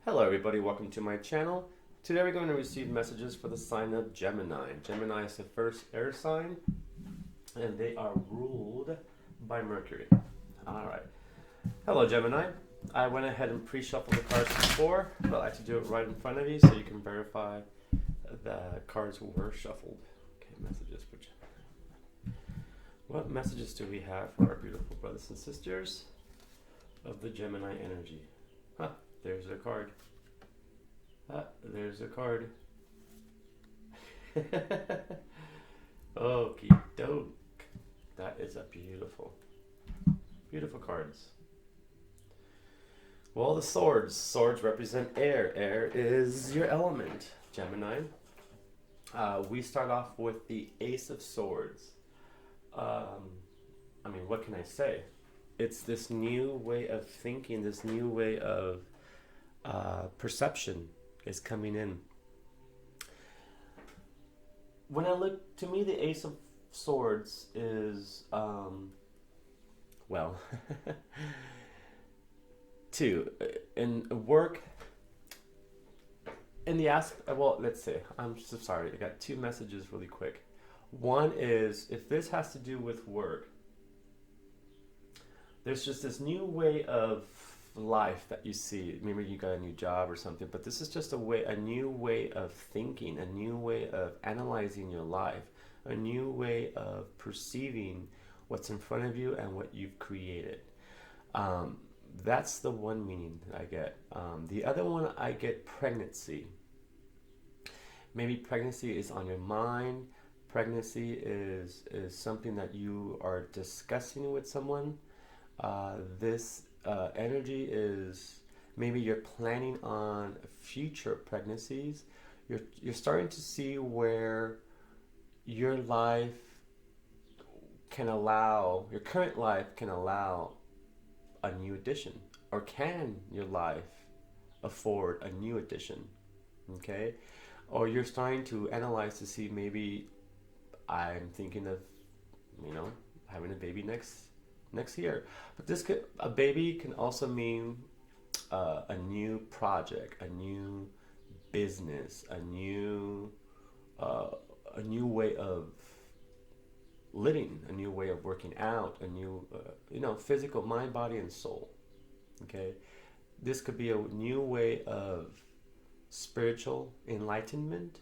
Hello everybody, welcome to my channel. Today we're going to receive messages for the sign of Gemini. Gemini is the first air sign and they are ruled by Mercury. Alright. Hello Gemini. I went ahead and pre-shuffled the cards before, but I like to do it right in front of you so you can verify the cards were shuffled. Okay, messages for Gemini. What messages do we have for our beautiful brothers and sisters of the Gemini energy? Huh, there's their card. There's a card. Okie doke. That is a beautiful, beautiful cards. Well, the swords. Swords represent air. Air is your element, Gemini. We start off with the Ace of Swords. I mean, what can I say? It's this new way of thinking, this new way of perception is coming in. When I look, to me, the Ace of Swords is, well, two, in work, in the well, let's see, I'm so sorry, I got two messages really quick. One is, if this has to do with work, there's just this new way of life that you see. Maybe you got a new job or something, but this is just a new way of thinking, a new way of analyzing your life, a new way of perceiving what's in front of you and what you've created. That's the one meaning I get. The other one, I get pregnancy. Maybe pregnancy is on your mind. Pregnancy is something that you are discussing with someone. This energy is maybe you're planning on future pregnancies. You're starting to see where your life can allow, your current life can allow a new addition, or can your life afford a new addition? Okay, or you're starting to analyze to see, maybe I'm thinking of, having a baby next year. But a baby can also mean a new project, a new business, a new way of living, a new way of working out, a new physical, mind, body, and soul. Okay, this could be a new way of spiritual enlightenment.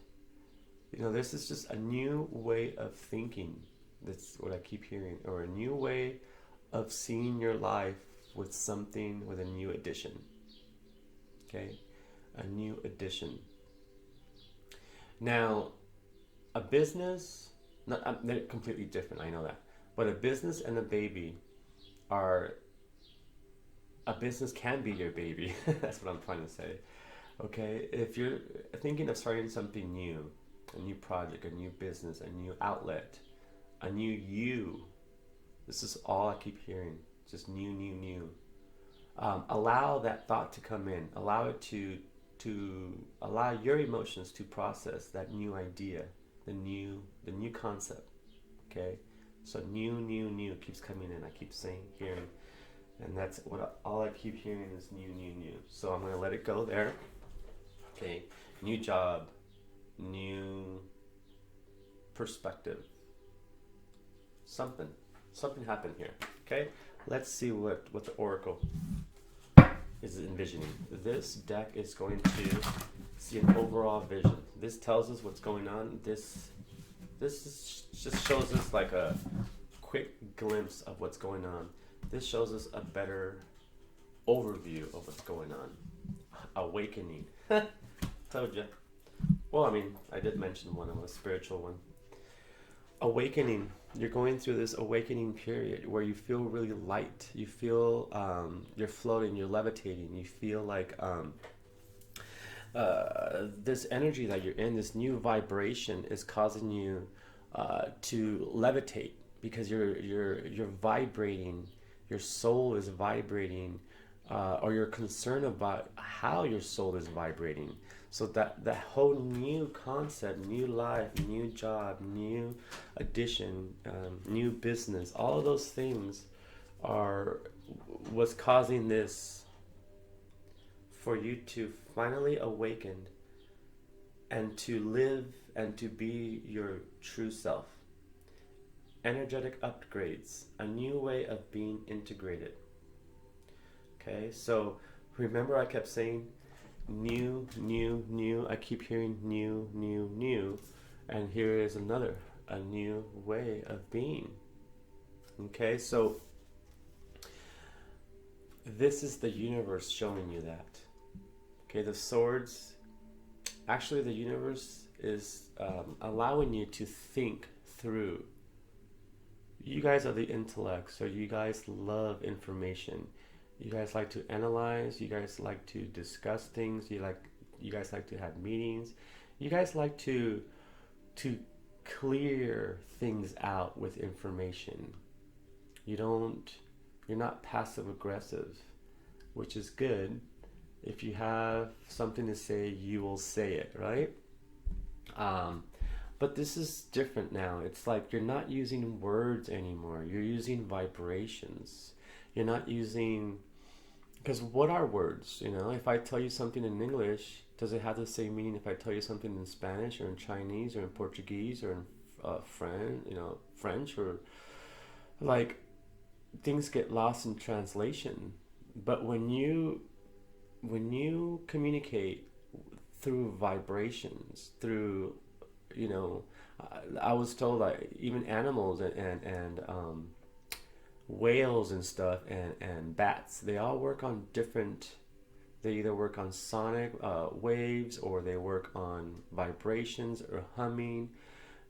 This is just a new way of thinking. That's what I keep hearing, or a new way of seeing your life with a new addition. Okay, a new addition. Now, a business, they're completely different, I know that, but a business and a baby a business can be your baby. That's what I'm trying to say. Okay, if you're thinking of starting something new, a new project, a new business, a new outlet, a new you, this is all I keep hearing, just new. Allow that thought to come in. Allow it to allow your emotions to process that new idea, the new concept. Okay, so new keeps coming in. I keep hearing, and that's what all I keep hearing is new. So I'm gonna let it go there. Okay, new job, new perspective. Something happened here. Okay, let's see what the Oracle is envisioning. This deck is going to see an overall vision. This tells us what's going on. This just shows us like a quick glimpse of what's going on. This shows us a better overview of what's going on. Awakening. Told you. Well, I mean, I did mention one of a spiritual one. Awakening. You're going through this awakening period where you feel really light. You feel you're floating, you're levitating. You feel like this energy that you're in, this new vibration, is causing you to levitate, because you're vibrating. Your soul is vibrating, or you're concerned about how your soul is vibrating. So that whole new concept, new life, new job, new addition, new business, all of those things was causing this for you to finally awaken and to live and to be your true self. Energetic upgrades, a new way of being integrated. Okay, so remember I kept saying new, new, new. I keep hearing new, new, new. And here is a new way of being. Okay, so this is the universe showing you that. Okay, the swords, actually the universe is allowing you to think through. You guys are the intellect, so you guys love information. You guys like to analyze, you guys like to discuss things, you guys like to have meetings. You guys like to clear things out with information. You're not passive aggressive, which is good. If you have something to say, you will say it, right? But this is different now. It's like you're not using words anymore. You're using vibrations. You're not using, because what are words? You know, if I tell you something in English, does it have the same meaning if I tell you something in Spanish or in Chinese or in Portuguese or in French, or like things get lost in translation. But when you communicate through vibrations, through, you know, I was told that even animals and whales and stuff and bats, they all work on different, they either work on sonic waves, or they work on vibrations or humming.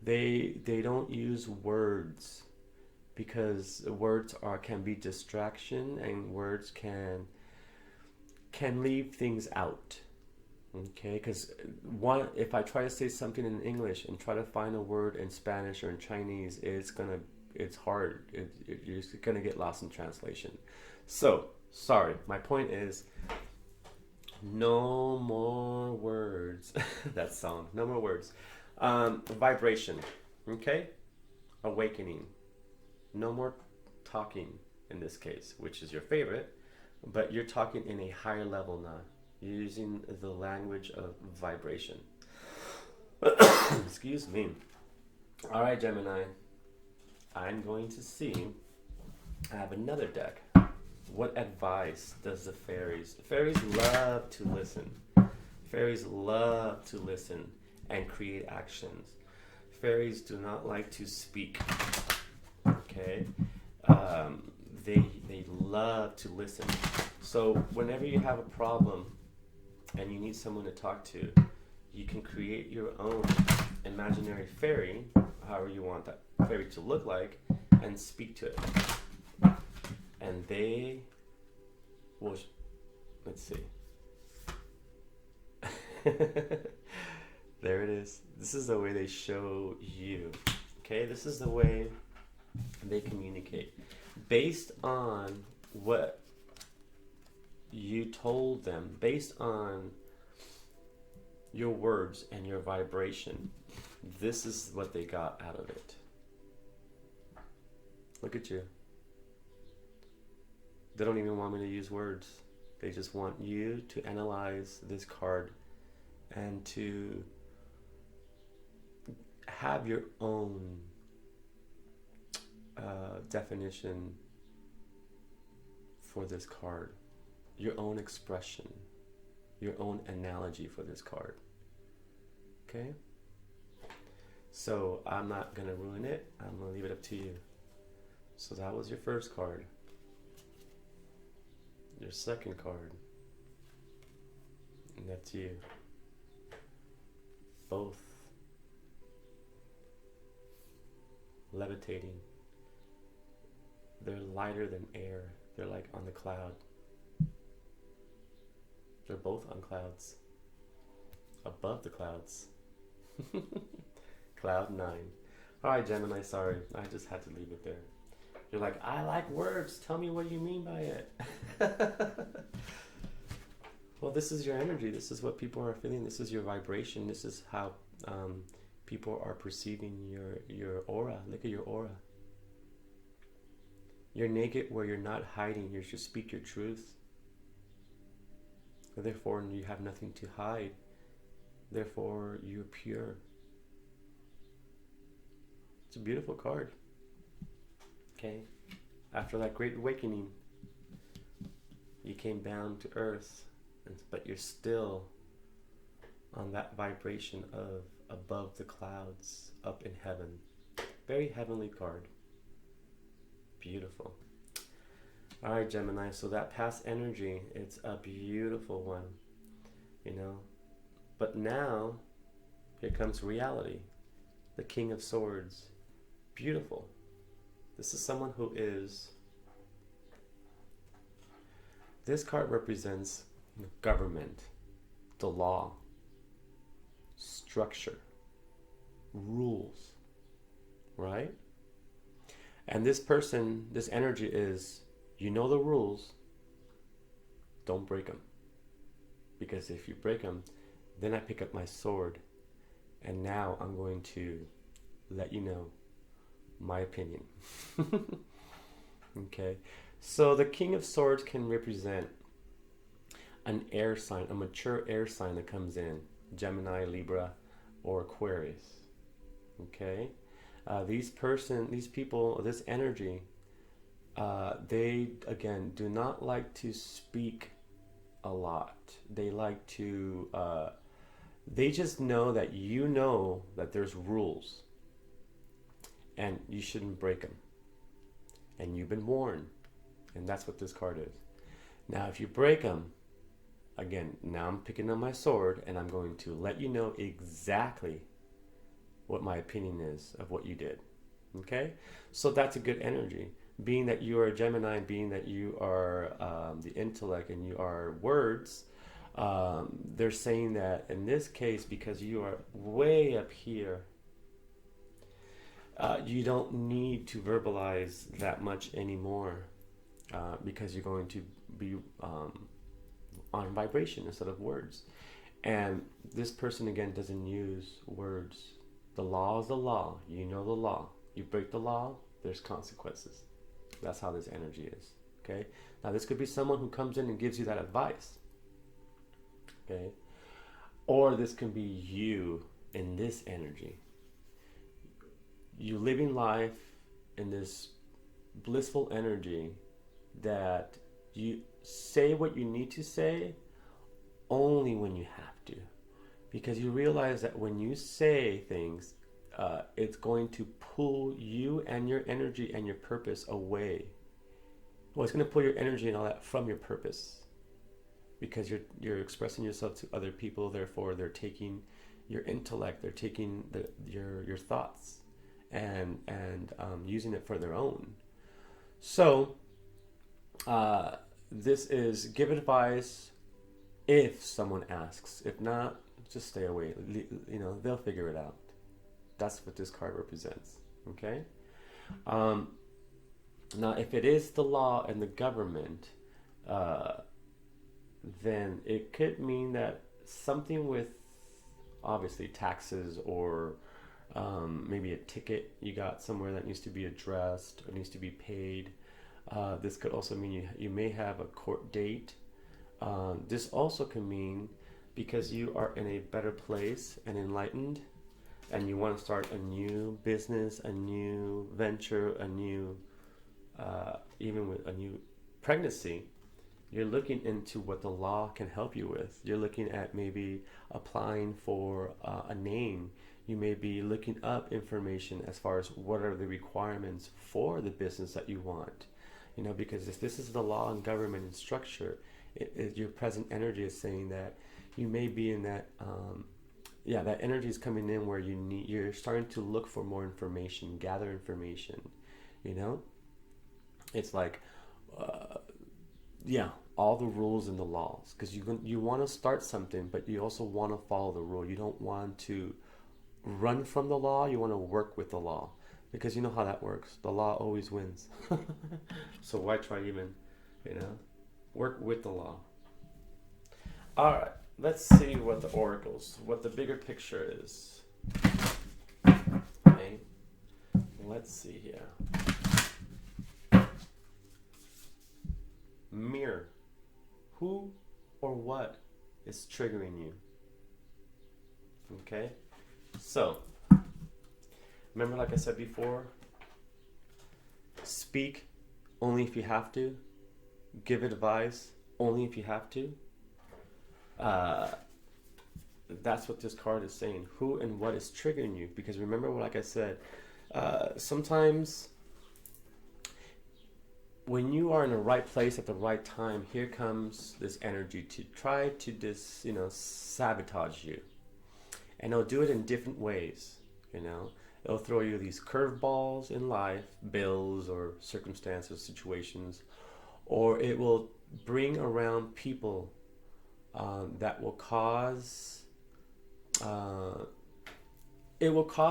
They don't use words, because words can be distraction, and words can leave things out. Okay, because if I try to say something in English and try to find a word in Spanish or in Chinese, it's hard. You're just gonna get lost in translation. So, sorry, my point is, no more words. That song, no more words. Vibration, okay? Awakening. No more talking in this case, which is your favorite, but you're talking in a higher level now. You're using the language of vibration. Excuse me. All right, Gemini. I'm going to see. I have another deck. What advice does the fairies? The fairies love to listen. Fairies love to listen and create actions. Fairies do not like to speak. Okay? They love to listen. So whenever you have a problem and you need someone to talk to, you can create your own imaginary fairy, however you want that fairy to look like, and speak to it. And they will, let's see. There it is. This is the way they show you. Okay, this is the way they communicate. Based on what you told them, based on your words and your vibration, this is what they got out of it. Look at you. They don't even want me to use words. They just want you to analyze this card and to have your own definition for this card, your own expression, your own analogy for this card. Okay? So I'm not going to ruin it. I'm going to leave it up to you. So that was your first card. Your second card. And that's you. Both levitating. They're lighter than air. They're like on the cloud. They're both on clouds. Above the clouds. Cloud 9. Alright, Gemini, sorry. I just had to leave it there. You're like, I like words. Tell me what you mean by it. Well, this is your energy. This is what people are feeling. This is your vibration. This is how people are perceiving your aura. Look at your aura. You're naked where you're not hiding. You should speak your truth. Therefore, you have nothing to hide. Therefore, you're pure. It's a beautiful card. Okay? After that great awakening, you came down to earth, but you're still on that vibration of above the clouds, up in heaven. Very heavenly card. Beautiful. All right, Gemini, so that past energy, it's a beautiful one, you know. But now, here comes reality. The King of Swords. Beautiful. This is someone who is... This card represents government, the law, structure, rules, right? And this person, this energy is, you know the rules, don't break them. Because if you break them, then I pick up my sword, and now I'm going to let you know my opinion. Okay, so the King of Swords can represent an air sign, a mature air sign that comes in, Gemini, Libra, or Aquarius. Okay, these people, this energy, they again do not like to speak a lot. They like to they just know that you know that there's rules and you shouldn't break them, and you've been warned, and that's what this card is. Now if you break them, again, now I'm picking up my sword and I'm going to let you know exactly what my opinion is of what you did. Okay, so that's a good energy. Being that you are a Gemini, being that you are the intellect and you are words, they're saying that in this case, because you are way up here, you don't need to verbalize that much anymore, because you're going to be on vibration instead of words. And this person, again, doesn't use words. The law is the law. You know the law. You break the law, there's consequences. That's how this energy is. Okay. Now this could be someone who comes in and gives you that advice. Okay. Or this can be you in this energy. You living life in this blissful energy that you say what you need to say only when you have to. Because you realize that when you say things, it's going to pull you and your energy and your purpose away. Well, it's going to pull your energy and all that from your purpose, because you're expressing yourself to other people. Therefore, they're taking your intellect, they're taking your thoughts and using it for their own. So this is give advice if someone asks. If not, just stay away. You know, they'll figure it out. That's what this card represents. Okay. Now, if it is the law and the government, then it could mean that something with obviously taxes, or maybe a ticket you got somewhere that needs to be addressed or needs to be paid. This could also mean you may have a court date. This also can mean because you are in a better place and enlightened, and you want to start a new business, a new venture, a new, even with a new pregnancy, you're looking into what the law can help you with. You're looking at maybe applying for a name. You may be looking up information as far as what are the requirements for the business that you want. You know, because if this is the law and government and structure, your present energy is saying that you may be in that, that energy is coming in where you're starting to look for more information, gather information, you know? It's like, all the rules and the laws, because you want to start something, but you also want to follow the rule. You don't want to run from the law. You want to work with the law, because you know how that works. The law always wins. So why try even, work with the law. All right, let's see what the bigger picture is. Okay, let's see here. Mirror. Who or what is triggering you. Okay? So, remember, like I said before, speak only if you have to. Give advice only if you have to. That's what this card is saying. Who and what is triggering you? Because remember, like I said, sometimes when you are in the right place at the right time, here comes this energy to try to sabotage you. And it'll do it in different ways, It'll throw you these curveballs in life, bills or circumstances, situations, or it will bring around people that will cause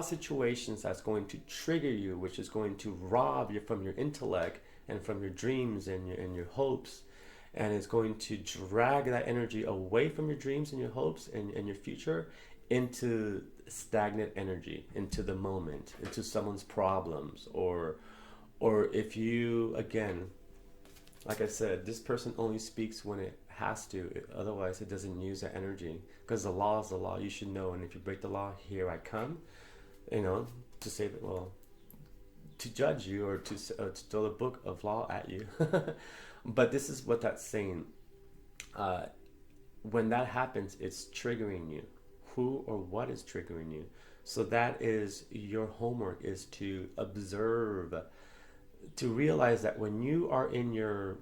situations that's going to trigger you, which is going to rob you from your intellect and from your dreams and your hopes, and it's going to drag that energy away from your dreams and your hopes and your future into stagnant energy, into the moment, into someone's problems, or if you, again, like I said, this person only speaks when it has to. Otherwise, it doesn't use that energy, because the law is the law. You should know. And if you break the law, here I come, to say that, well, to judge you or to throw the book of law at you. But this is what that's saying. When that happens, it's triggering you. Who or what is triggering you? So that is your homework, is to observe, to realize that when you are in your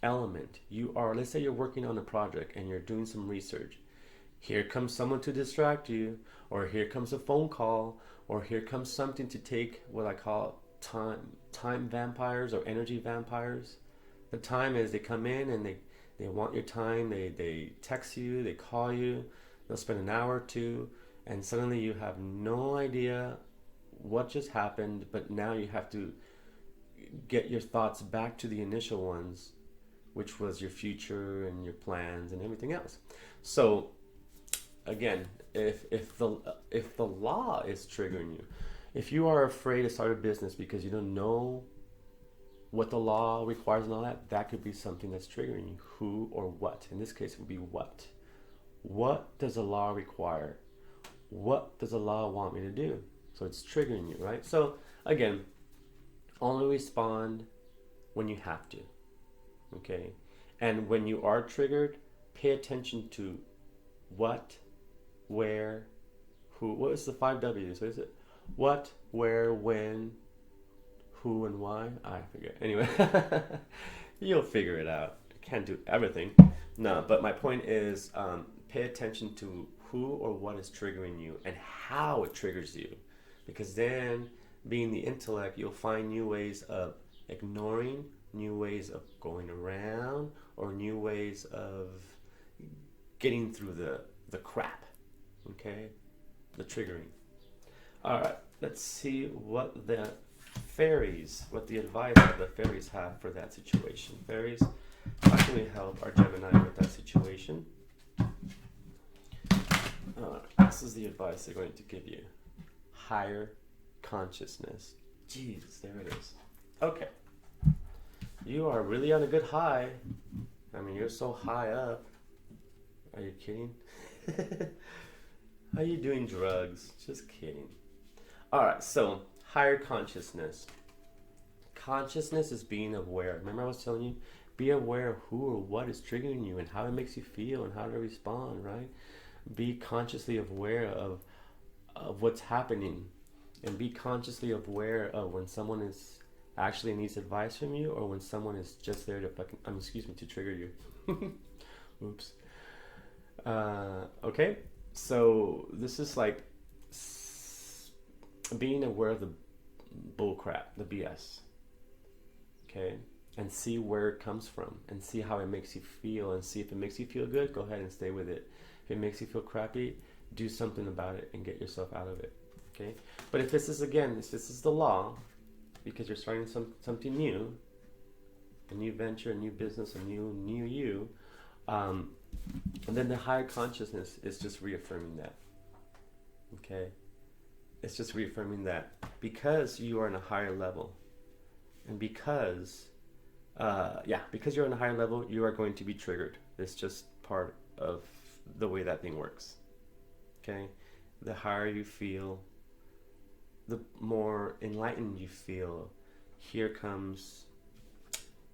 element, let's say you're working on a project and you're doing some research. Here comes someone to distract you, or here comes a phone call, or here comes something to take what I call time vampires or energy vampires. The time is they come in and they want your time, they text you, they call you, they'll spend an hour or two, and suddenly you have no idea what just happened, but now you have to get your thoughts back to the initial ones, which was your future and your plans and everything else. So again, if the law is triggering you, if you are afraid to start a business because you don't know what the law requires and all that, that could be something that's triggering you. Who or what? In this case, it would be what. What does the law require? What does the law want me to do? So it's triggering you, right? So again, only respond when you have to, okay? And when you are triggered, pay attention to what, where, who. What is the 5 W's? What is it? What, where, when, who, and why? I forget. Anyway, you'll figure it out. Can't do everything. No, but my point is, pay attention to who or what is triggering you and how it triggers you. Because then, being the intellect, you'll find new ways of ignoring, new ways of going around, or new ways of getting through the crap, okay? The triggering. All right, let's see what the advice that the fairies have for that situation. Fairies, how can we help our Gemini with that situation? This is the advice they're going to give you. Higher consciousness. Jeez, there it is. Okay. You are really on a good high. I mean, you're so high up. Are you kidding? Are you doing drugs? Just kidding. Alright, so higher consciousness. Consciousness is being aware. Remember I was telling you? Be aware of who or what is triggering you and how it makes you feel and how to respond, right? Be consciously aware of what's happening, and be consciously aware of when someone is actually needs advice from you, or when someone is just there to to trigger you. Oops. Okay, so this is like being aware of the bullcrap, the BS. Okay, and see where it comes from, and see how it makes you feel, and see if it makes you feel good, go ahead and stay with it. If it makes you feel crappy, do something about it and get yourself out of it. Okay, but if this is the law, because you're starting something new, a new venture, a new business, a new you, and then the higher consciousness is just reaffirming that. Okay, it's just reaffirming that because you are on a higher level, and because you're on a higher level, you are going to be triggered. It's just part of the way that thing works. Okay? The higher you feel, the more enlightened you feel. Here comes,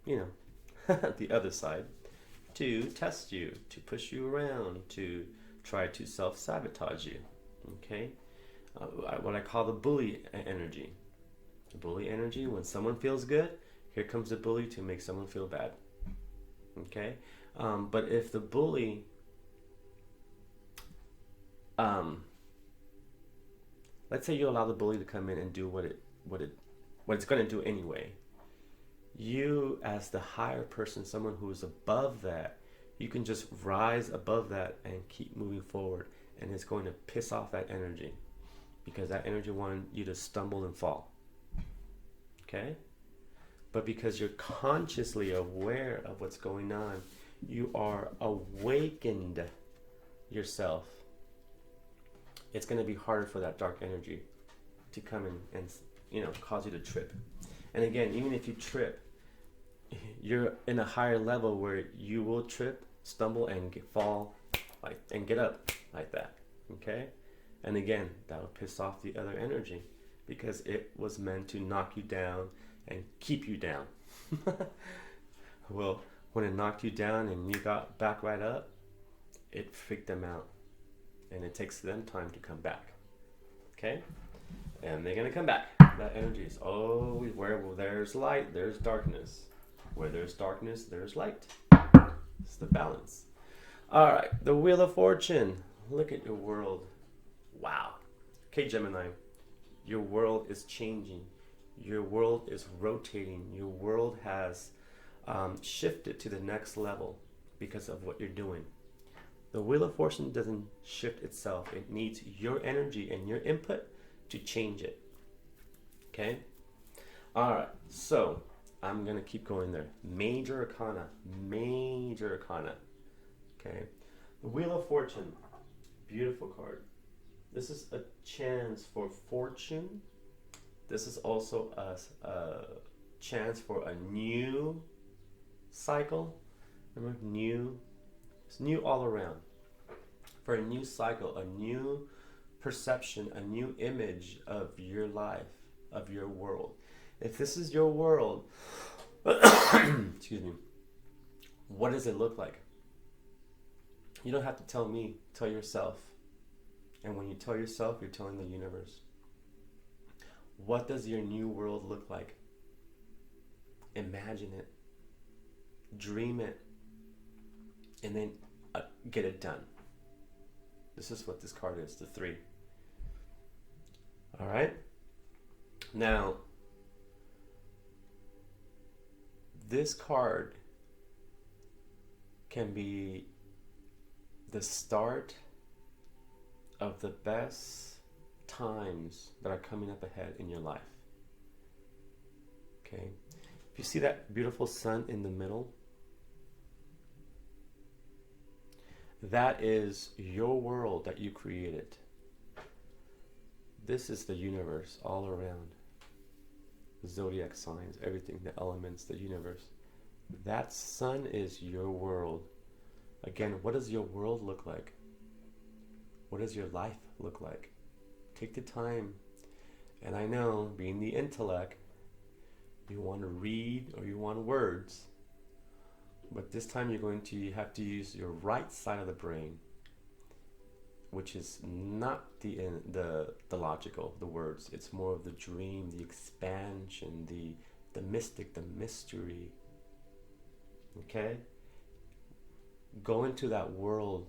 you know, the other side to test you, to push you around, to try to self-sabotage you. Okay? What I call the bully energy. The bully energy, when someone feels good, here comes the bully to make someone feel bad. Okay? But if the bully, let's say you allow the bully to come in and do what it's going to do anyway. You, as the higher person, someone who is above that, you can just rise above that and keep moving forward, and it's going to piss off that energy, because that energy wanted you to stumble and fall. Okay? But because you're consciously aware of what's going on, you are awakened yourself. It's going to be harder for that dark energy to come in and, you know, cause you to trip. And again, even if you trip, you're in a higher level where you will trip, stumble, and fall, like, and get up like that. Okay? And again, that'll piss off the other energy, because it was meant to knock you down and keep you down. Well, when it knocked you down and you got back right up, it freaked them out, and it takes them time to come back. Okay? And they're gonna come back. That energy is always where there's light, there's darkness. Where there's darkness, there's light. It's the balance. All right, the Wheel of Fortune. Look at your world. Wow. Okay, Gemini, your world is changing. Your world is rotating. Your world has shifted to the next level because of what you're doing. The Wheel of Fortune doesn't shift itself. It needs your energy and your input to change it. Okay? All right, so I'm going to keep going there. Major Arcana. Major Arcana. Okay? The Wheel of Fortune. Beautiful card. This is a chance for fortune. This is also a chance for a new cycle. Remember, new. It's new all around. For a new cycle, a new perception, a new image of your life, of your world. If this is your world, excuse me, what does it look like? You don't have to tell me, tell yourself. And when you tell yourself, you're telling the universe. What does your new world look like? Imagine it. Dream it. And then get it done. This is what this card is, the 3. All right? Now, this card can be the start of the best times that are coming up ahead in your life. Okay? If you see that beautiful sun in the middle, that is your world that you created. This is the universe all around. The zodiac signs, everything, the elements, the universe. That sun is your world. Again, what does your world look like? What does your life look like? Take the time. And I know, being the intellect, you want to read or you want words. But this time you're going to have to use your right side of the brain, which is not the logical, the words. It's more of the dream, the expansion, the mystic, the mystery. Okay? Go into that world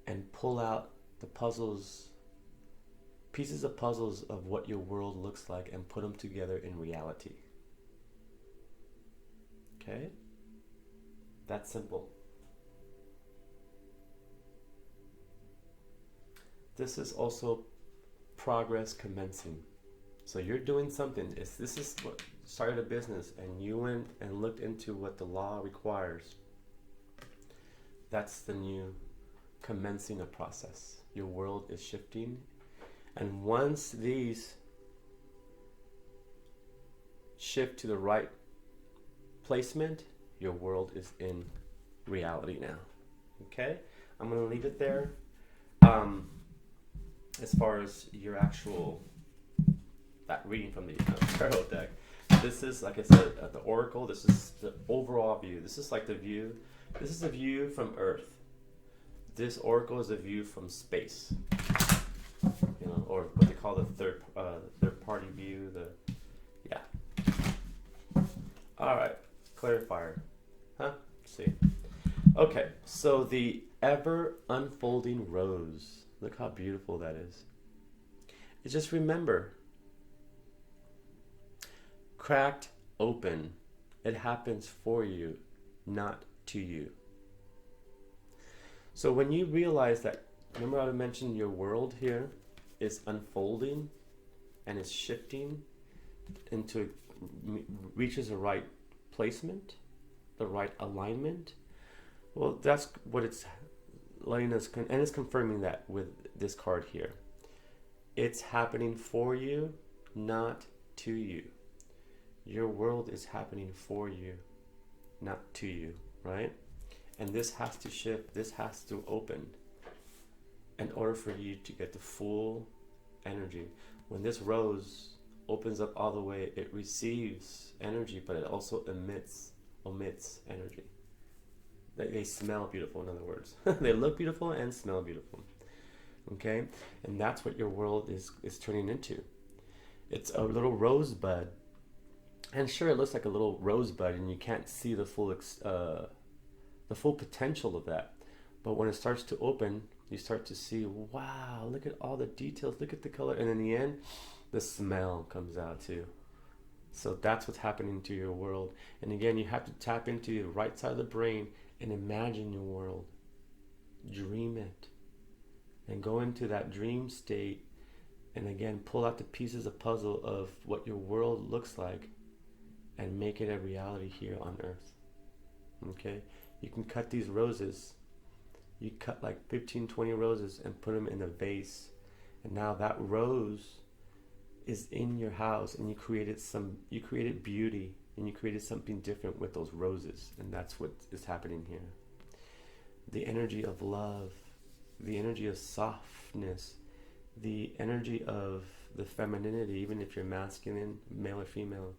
and pull out the puzzles, pieces of puzzles of what your world looks like, and put them together in reality. Okay? That's simple. This is also progress commencing. So you're doing something. This is what started a business, and you went and looked into what the law requires. That's the new commencing a process. Your world is shifting. And once these shift to the right placement, your world is in reality now. Okay? I'm going to leave it there. As far as your actual, that reading from the tarot deck, this is, like I said, the oracle. This is the overall view. This is like the view. This is a view from Earth. This oracle is a view from space. You know, or what they call the third party view. All right, clarifier, huh? Let's see. Okay, so the ever unfolding rose. Look how beautiful that is. And just remember, cracked open. It happens for you, not to you. So when you realize that, remember I mentioned your world here is unfolding and is shifting into, reaches the right placement, the right alignment. Well, that's what it's letting us, and it's confirming that with this card here. It's happening for you, not to you. Your world is happening for you, not to you, right? And this has to shift, this has to open in order for you to get the full energy. When this rose opens up all the way, it receives energy, but it also omits energy. They smell beautiful, in other words. They look beautiful and smell beautiful. Okay? And that's what your world is turning into. It's a little rosebud. And sure, it looks like a little rosebud, and you can't see the full potential of that. But when it starts to open, you start to see, wow, look at all the details, look at the color. And in the end, the smell comes out too. So that's what's happening to your world. And again, you have to tap into the right side of the brain and imagine your world. Dream it. And go into that dream state. And again, pull out the pieces of puzzle of what your world looks like and make it a reality here on Earth. Okay? You can cut these roses. You cut like 15, 20 roses and put them in a vase. And now that rose is in your house, and you created beauty, and you created something different with those roses. And that's what is happening here. The energy of love, the energy of softness, the energy of the femininity, even if you're masculine, male or female,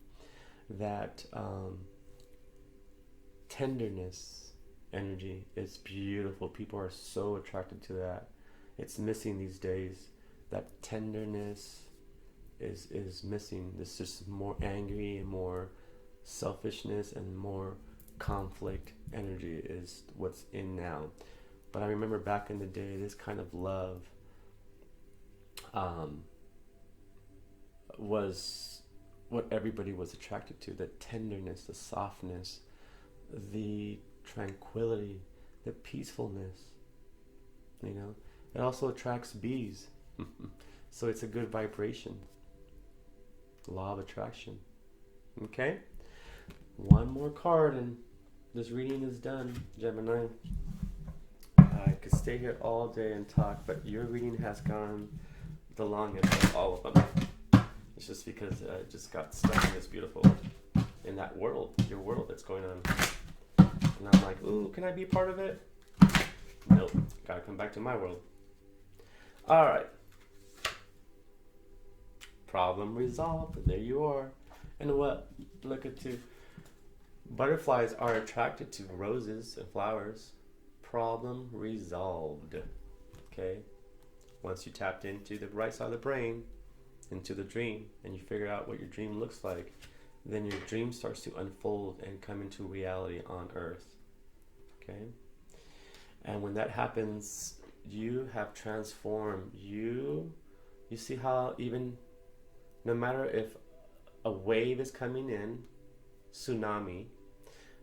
that tenderness energy is beautiful. People are so attracted to that. It's missing these days. That tenderness is missing. This is more angry and more selfishness and more conflict energy is what's in now. But I remember back in the day, this kind of love was what everybody was attracted to. The tenderness, the softness, the tranquility, the peacefulness. You know, it also attracts bees. So it's a good vibration. Law of attraction. Okay? One more card and this reading is done, Gemini. I could stay here all day and talk, but your reading has gone the longest of all of them. It's just because I just got stuck in this beautiful, in that world, your world that's going on. And I'm like, ooh, can I be part of it? Nope. Gotta come back to my world. Alright. Problem resolved. There you are. And what? Look at you. Butterflies are attracted to roses and flowers. Problem resolved. Okay? Once you tapped into the right side of the brain, into the dream, and you figure out what your dream looks like, then your dream starts to unfold and come into reality on Earth. Okay? And when that happens, you have transformed. You see how even no matter if a wave is coming in, tsunami,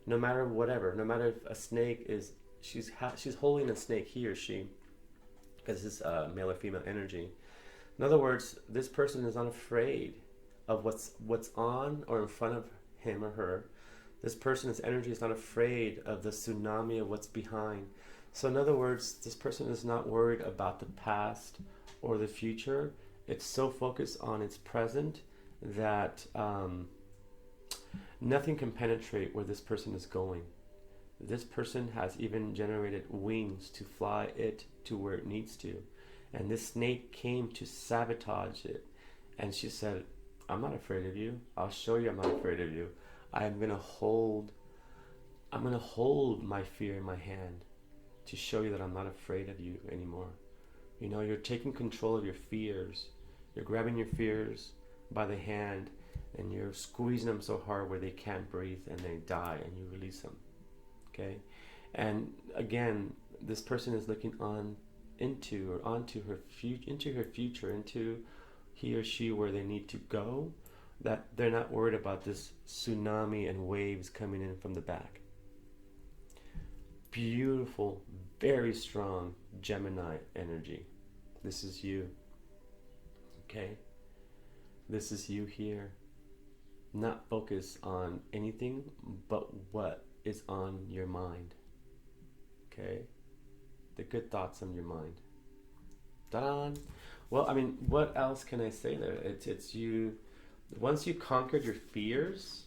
no matter whatever, no matter if a snake is, she's holding a snake, he or she, because this is male or female energy. In other words, this person is unafraid of what's on or in front of him or her. This person's energy is not afraid of the tsunami of what's behind. So in other words, this person is not worried about the past or the future. It's so focused on its present that nothing can penetrate where this person is going. This person has even generated wings to fly it to where it needs to. And this snake came to sabotage it. And she said, I'm not afraid of you. I'll show you I'm not afraid of you. I'm gonna hold my fear in my hand to show you that I'm not afraid of you anymore. You know, you're taking control of your fears. You're grabbing your fears by the hand and you're squeezing them so hard where they can't breathe and they die, and you release them. Okay? And again, this person is looking into her future, into he or she where they need to go, that they're not worried about this tsunami and waves coming in from the back. Beautiful, very strong Gemini energy. This is you. Okay? This is you here. Not focus on anything but what is on your mind. Okay? The good thoughts on your mind. Ta-da! Well, I mean, what else can I say there? It's you. Once you conquered your fears,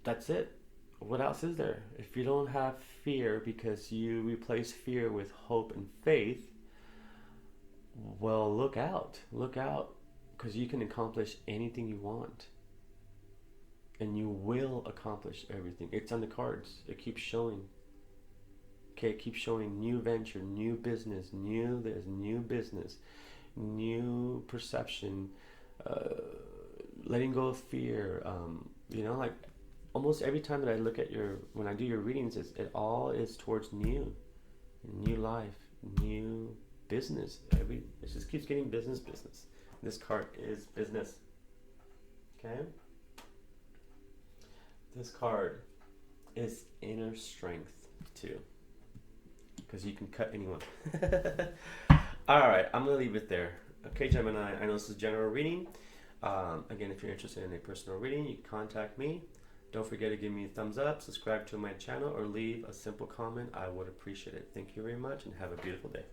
that's it. What else is there? If you don't have fear because you replace fear with hope and faith, well, look out, because you can accomplish anything you want. And you will accomplish everything. It's on the cards. It keeps showing. Okay, it keeps showing new venture, new business, new business, new perception, letting go of fear. You know, like almost every time that I look at when I do your readings, it all is towards new life, new business. It just keeps getting business. This card is business. Okay? This card is inner strength too, because you can cut anyone. Alright, I'm going to leave it there. Okay, Gemini, I know this is a general reading. Again, if you're interested in a personal reading, you can contact me. Don't forget to give me a thumbs up, subscribe to my channel, or leave a simple comment. I would appreciate it. Thank you very much, and have a beautiful day.